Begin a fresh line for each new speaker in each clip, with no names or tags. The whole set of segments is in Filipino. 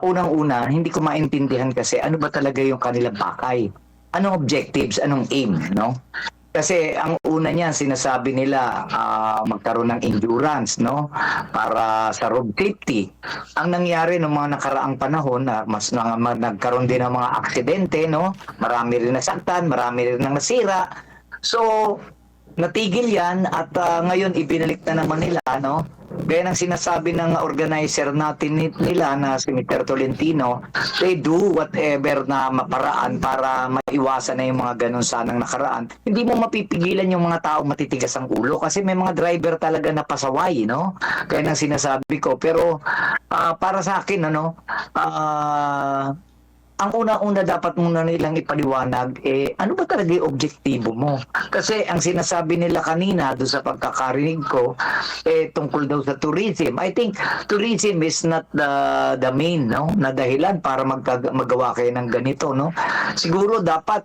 Unang-una, hindi ko maintindihan kasi ano ba talaga yung kanilang pakay. Anong objectives, anong aim, no? Kasi ang una niyan, sinasabi nila magkaroon ng endurance, no? Para sa road safety. Ang nangyari ng mga nakaraang panahon, na nagkaroon din ng mga aksidente, no? Marami rin nasaktan, marami rin nasira. So, natigil yan at ngayon ibinalik na naman nila, no? Gaya ng sinasabi ng organizer natin nila na si Mr. Tolentino, they do whatever na maparaan para maiwasan na yung mga ganun sanang nakaraan. Hindi mo mapipigilan yung mga tao matitigas ang ulo kasi may mga driver talaga na pasaway, no? Kaya nang sinasabi ko. Pero para sa akin, ano, ang una-una dapat muna nilang ipaliwanag, ano ba talaga yung objektibo mo? Kasi ang sinasabi nila kanina doon sa pagkakarinig ko, tungkol daw sa tourism. I think tourism is not the main, no? Na dahilan para magawa kayo ng ganito, no? Siguro dapat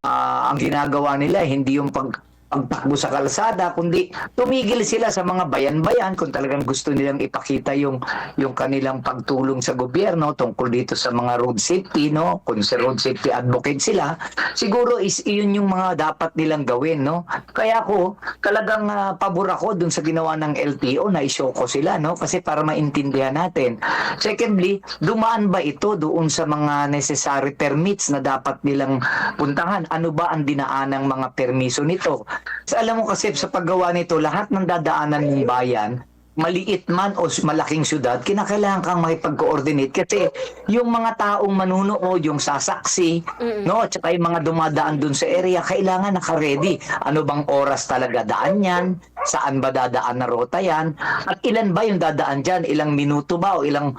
ang ginagawa nila hindi yung pagtakbo sa kalsada, kundi tumigil sila sa mga bayan-bayan kung talagang gusto nilang ipakita yung kanilang pagtulong sa gobyerno tungkol dito sa mga road safety, no? Kung sa road safety advocate sila, siguro is iyon yung mga dapat nilang gawin, no? Kaya ako, talagang pabor ako dun sa ginawa ng LTO na isyo ko sila, no? Kasi para maintindihan natin. Secondly, dumaan ba ito doon sa mga necessary permits na dapat nilang puntahan? Ano ba ang dinaanang mga permiso nito? So, alam mo kasi sa paggawa nito, lahat ng dadaanan ng bayan, maliit man o malaking syudad, kinakailangan kang makipag-coordinate kasi yung mga taong manunood, yung sasaksi, no, at saka yung mga dumadaan dun sa area, kailangan naka-ready. Ano bang oras talaga daan yan? Saan ba dadaan na rota yan? At ilan ba yung dadaan dyan? Ilang minuto ba o ilang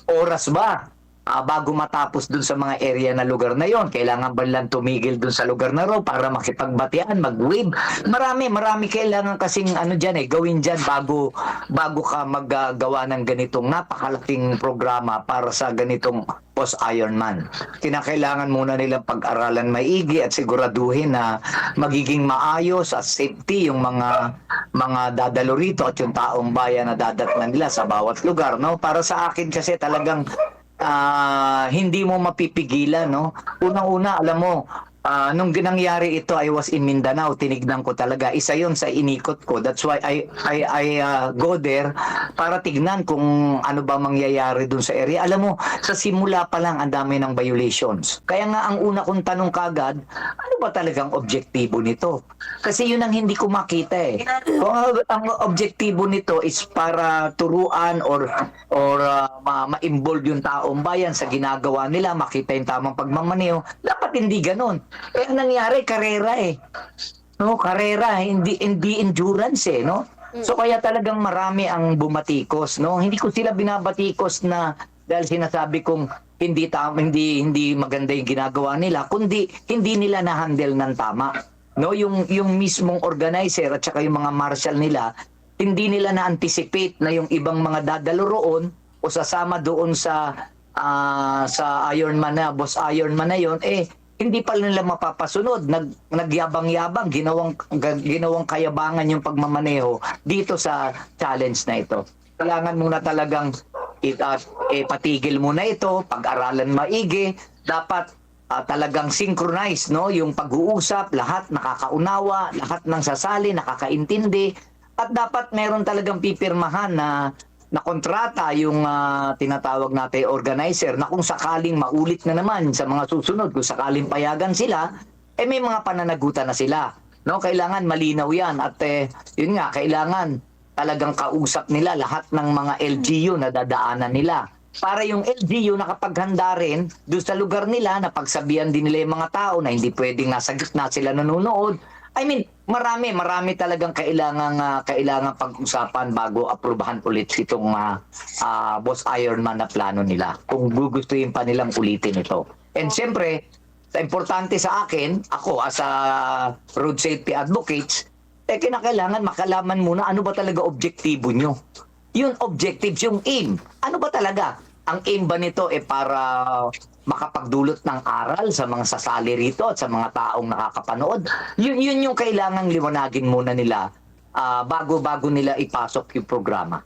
oras ba? Bago matapos dun sa mga area na lugar na yon, kailangan ba lang tumigil dun sa lugar na ro para makipagbatian, mag-wave. Marami kailangan kasing ano dyan gawin dyan bago ka maggawa ng ganitong napakalaking programa para sa ganitong post-Ironman. Kinakailangan muna nilang pag-aralan maigi at siguraduhin na magiging maayos at safety yung mga dadalo rito at yung taong bayan na dadatnan nila sa bawat lugar, no? Para sa akin kasi talagang hindi mo mapipigilan, no? Unang-una, alam mo, nung ginangyari ito, I was in Mindanao, tinignan ko talaga. Isa yon sa inikot ko. That's why I go there para tignan kung ano ba mangyayari dun sa area. Alam mo, sa simula pa lang ang dami ng violations. Kaya nga ang una kong tanong kagad, ano ba talagang objektibo nito? Kasi yun ang hindi ko makita eh. Kung ang objektibo nito is para turuan or ma-involve yung taong bayan sa ginagawa nila, makita yung tamang pagmamaneho, dapat hindi ganun. Ang nangyari, karera eh. No, karera, hindi endurance eh, no? So kaya talagang marami ang bumatikos, no? Hindi ko sila binabatikos na dahil sinasabi kong hindi maganda yung ginagawa nila, kundi hindi nila na-handle ng tama. No, yung mismong organizer at saka yung mga marshal nila, hindi nila na-anticipate na yung ibang mga dadalo roon o sasama doon sa Ironman na, Boss Ironman na yon, hindi pa nila mapapasunod. Nagyabang-yabang, ginawang kayabangan yung pagmamaneho dito sa challenge na ito. Kailangan muna talagang patigil muna ito, pag-aralan maigi, dapat talagang synchronize, no, yung pag-uusap, lahat nakakaunawa, lahat ng sasali nakakaintindi, at dapat meron talagang pipirmahan na kontrata yung tinatawag natin organizer na kung sakaling maulit na naman sa mga susunod, kung sakaling payagan sila, may mga pananagutan na sila. No, kailangan malinaw yan at yun nga, kailangan talagang kausap nila lahat ng mga LGU na dadaanan nila. Para yung LGU nakapaghanda rin doon sa lugar nila na pagsabihan din nila yung mga tao na hindi pwedeng nasa gitna sila nanonood. I mean, marami talagang kailangan pag-usapan bago aprubahan ulit itong Boss Ironman na plano nila. Kung gugustuhin pa nilang ulitin ito. And siyempre, sa importante sa akin, ako as a road safety advocates, kinakailangan makalaman muna ano ba talaga objektibo nyo. Yung objectives, yung aim. Ano ba talaga? Ang aim ba nito para makapagdulot ng aral sa mga sasali rito at sa mga taong nakakapanood? Yun yung kailangang liwanagin muna nila bago nila ipasok yung programa.